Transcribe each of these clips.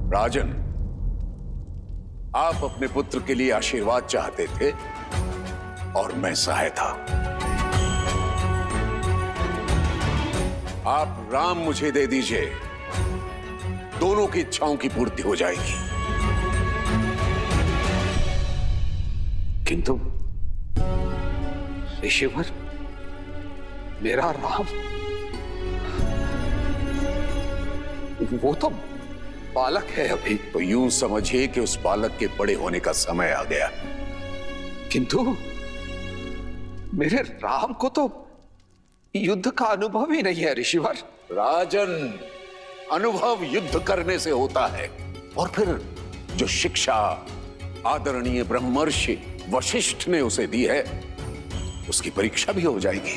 राजन, आप अपने पुत्र के लिए आशीर्वाद चाहते थे और मैं सहायता। आप राम मुझे दे दीजिए, दोनों की इच्छाओं की पूर्ति हो जाएगी। किंतु ऋषिवर, मेरा राम, वो तो बालक है अभी। तो यूं समझिए कि उस बालक के बड़े होने का समय आ गया। किंतु मेरे राम को तो युद्ध का अनुभव ही नहीं है ऋषिवर। राजन, अनुभव युद्ध करने से होता है, और फिर जो शिक्षा आदरणीय ब्रह्मर्षि वशिष्ठ ने उसे दी है, उसकी परीक्षा भी हो जाएगी।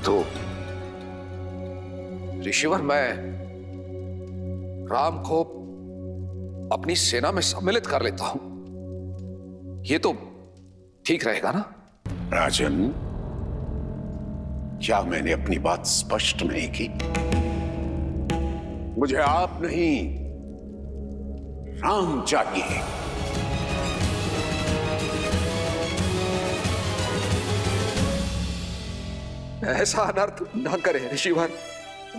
तो ऋषिवर, मैं राम को अपनी सेना में सम्मिलित कर लेता हूं, ये तो ठीक रहेगा ना? राजन, क्या मैंने अपनी बात स्पष्ट नहीं की? मुझे आप नहीं, राम चाहिए। ऐसा अनर्थ न करे ऋषिवर।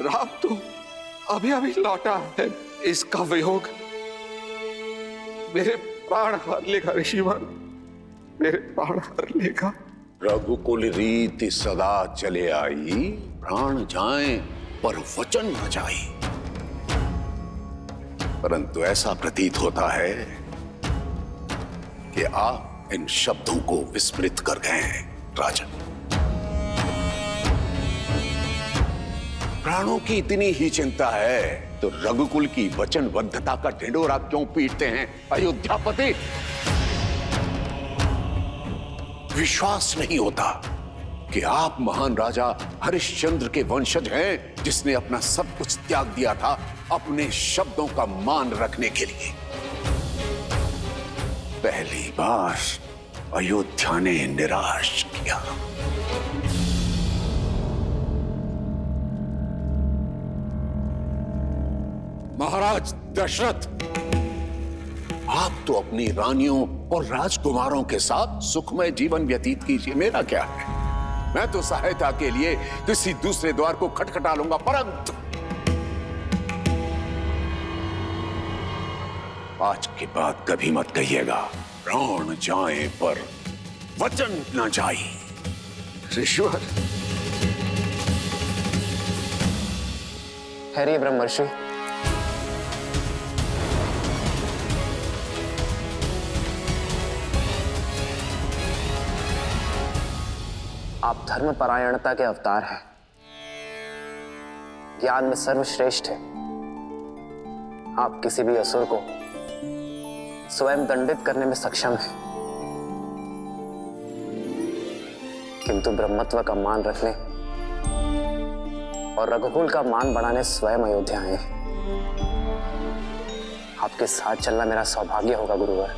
राम तो अभी अभी लौटा है, इसका वियोग मेरे प्राण हर लेगा ऋषिवर, मेरे प्राण हर लेगा। रघुकुल रीति सदा चले आई, प्राण जाए पर वचन न जाए। परंतु ऐसा प्रतीत होता है कि आप इन शब्दों को विस्मृत कर गए हैं राजन। प्राणों की इतनी ही चिंता है तो रघुकुल की वचनबद्धता का ढिंढोरा क्यों पीटते हैं अयोध्यापति? विश्वास नहीं होता कि आप महान राजा हरिश्चंद्र के वंशज हैं, जिसने अपना सब कुछ त्याग दिया था अपने शब्दों का मान रखने के लिए। पहली बार अयोध्या ने निराश किया। महाराज दशरथ, आप तो अपनी रानियों और राजकुमारों के साथ सुखमय जीवन व्यतीत कीजिए, मेरा क्या है? मैं तो सहायता के लिए किसी दूसरे द्वार को खटखटा लूंगा, परंतु आज के बाद कभी मत कहिएगा प्राण जाए पर वचन न जाए। ऋषिवर, हरि ब्रह्मर्षि, आप धर्मपरायणता के अवतार हैं, ज्ञान में सर्वश्रेष्ठ है। आप किसी भी असुर को स्वयं दंडित करने में सक्षम हैं, किंतु ब्रह्मत्व का मान रखने और रघुकुल का मान बढ़ाने स्वयं अयोध्या आए। आपके साथ चलना मेरा सौभाग्य होगा गुरुवर।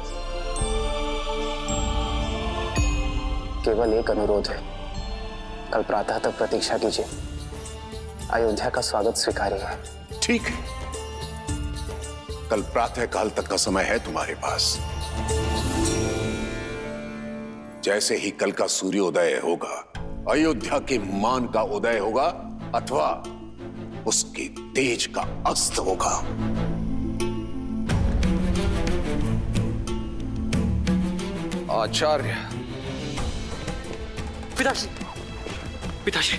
केवल एक अनुरोध है, कल प्रातः तक प्रतीक्षा कीजिए, अयोध्या का स्वागत स्वीकारिए। ठीक है, कल प्रातः काल तक का समय है तुम्हारे पास। जैसे ही कल का सूर्योदय होगा, अयोध्या के मान का उदय होगा अथवा उसके तेज का अस्त होगा। आचार्य। पिताश्री, पिताश्री,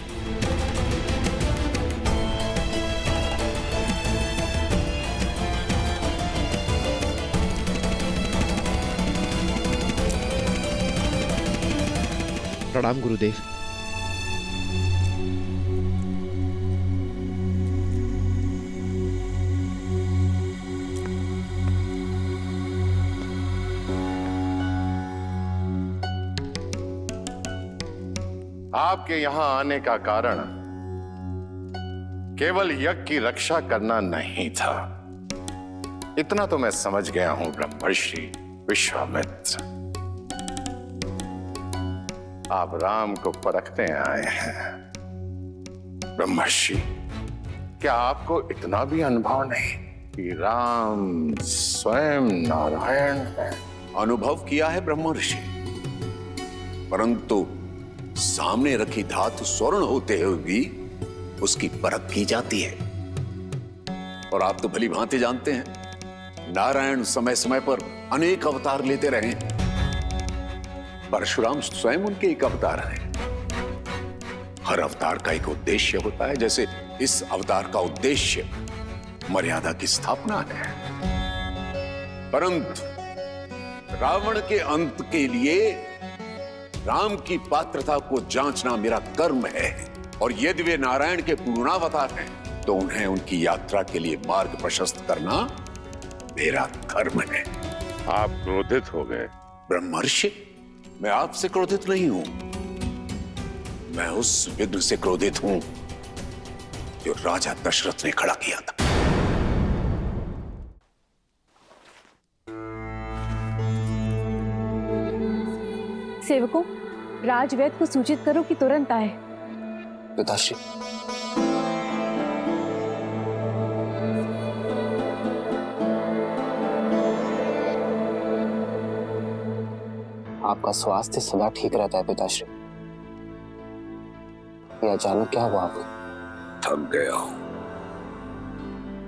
प्रणाम गुरुदेव। आपके यहां आने का कारण केवल यज्ञ की रक्षा करना नहीं था, इतना तो मैं समझ गया हूं ब्रह्मर्षि विश्वामित्र। आप राम को परखने आए हैं। ब्रह्मर्षि, क्या आपको इतना भी अनुभव नहीं कि राम स्वयं नारायण है? अनुभव किया है ब्रह्मर्षि, परंतु सामने रखी धातु स्वर्ण होते हुए भी उसकी परख की जाती है। और आप तो भली भांति जानते हैं, नारायण समय समय पर अनेक अवतार लेते रहे। परशुराम स्वयं उनके एक अवतार हैं। हर अवतार का एक उद्देश्य होता है, जैसे इस अवतार का उद्देश्य मर्यादा की स्थापना है। परंतु रावण के अंत के लिए राम की पात्रता को जांचना मेरा कर्म है, और यदि वे नारायण के पूर्णावतार हैं तो उन्हें उनकी यात्रा के लिए मार्ग प्रशस्त करना मेरा धर्म है। आप क्रोधित हो गए। ब्रह्मर्षि, मैं आपसे क्रोधित नहीं हूं, मैं उस विघ्न से क्रोधित हूं जो राजा दशरथ ने खड़ा किया था। सेवकों, राजवैद्य को सूचित करो कि तुरंत आए। पिताश्री, आपका स्वास्थ्य सदा ठीक रहता है पिताश्री। ये अचानक क्या हुआ आपको? थक गया हूं,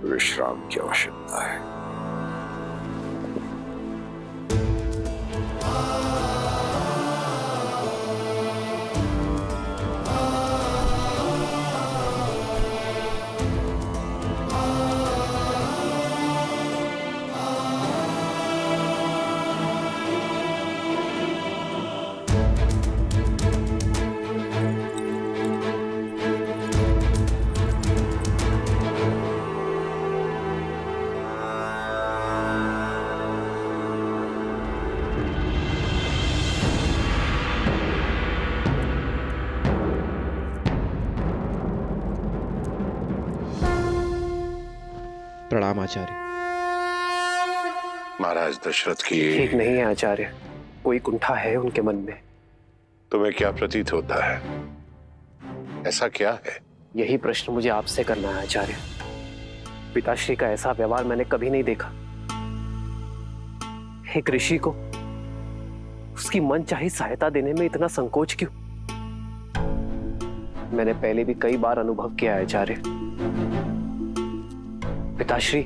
विश्राम की आवश्यकता है। प्रणाम आचार्य। महाराज दशरथ की ठीक नहीं है आचार्य, कोई कुंठा है उनके मन में। तुम्हें क्या प्रतीत होता है? ऐसा क्या है? यही प्रश्न मुझे आपसे करना है आचार्य। पिताश्री का ऐसा व्यवहार मैंने कभी नहीं देखा। एक ऋषि को उसकी मनचाही सहायता देने में इतना संकोच क्यों? मैंने पहले भी कई बार अनुभव किया है आचार्य। पिताश्री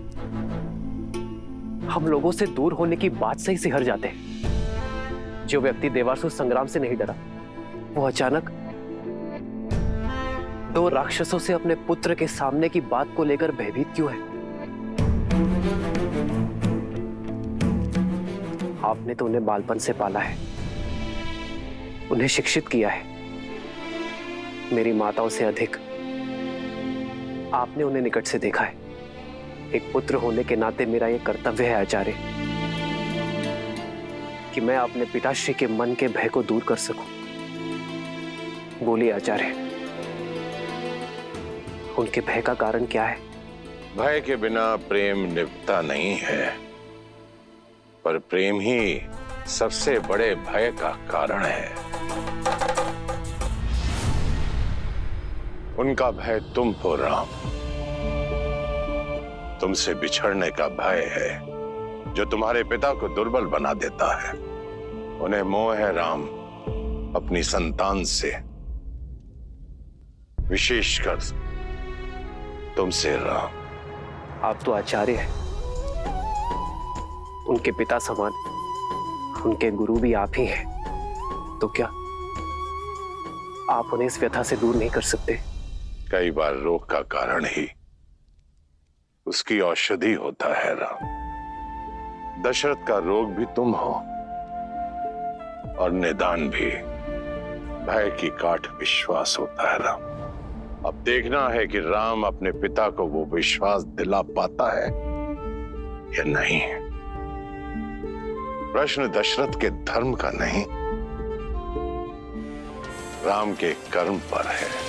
हम लोगों से दूर होने की बात से ही सिहर जाते हैं। जो व्यक्ति देवासुर संग्राम से नहीं डरा, वो अचानक दो राक्षसों से अपने पुत्र के सामने की बात को लेकर भयभीत क्यों है? आपने तो उन्हें बालपन से पाला है, उन्हें शिक्षित किया है। मेरी माताओं से अधिक आपने उन्हें निकट से देखा है। एक पुत्र होने के नाते मेरा यह कर्तव्य है आचार्य कि मैं अपने पिताश्री के मन के भय को दूर कर सकूं। बोलिए आचार्य, उनके भय का कारण क्या है? भय के बिना प्रेम निभता नहीं है, पर प्रेम ही सबसे बड़े भय का कारण है। उनका भय तुम हो राम। तुमसे बिछड़ने का भय है जो तुम्हारे पिता को दुर्बल बना देता है। उन्हें मोह है राम अपनी संतान से, विशेषकर तुमसे राम। आप तो आचार्य हैं, उनके पिता समान, उनके गुरु भी आप ही हैं। तो क्या आप उन्हें इस व्यथा से दूर नहीं कर सकते? कई बार रोग का कारण ही उसकी औषधि होता है राम। दशरथ का रोग भी तुम हो और निदान भी भय की काट विश्वास होता है राम। अब देखना है कि राम अपने पिता को वो विश्वास दिला पाता है या नहीं। प्रश्न दशरथ के धर्म का नहीं, राम के कर्म पर है।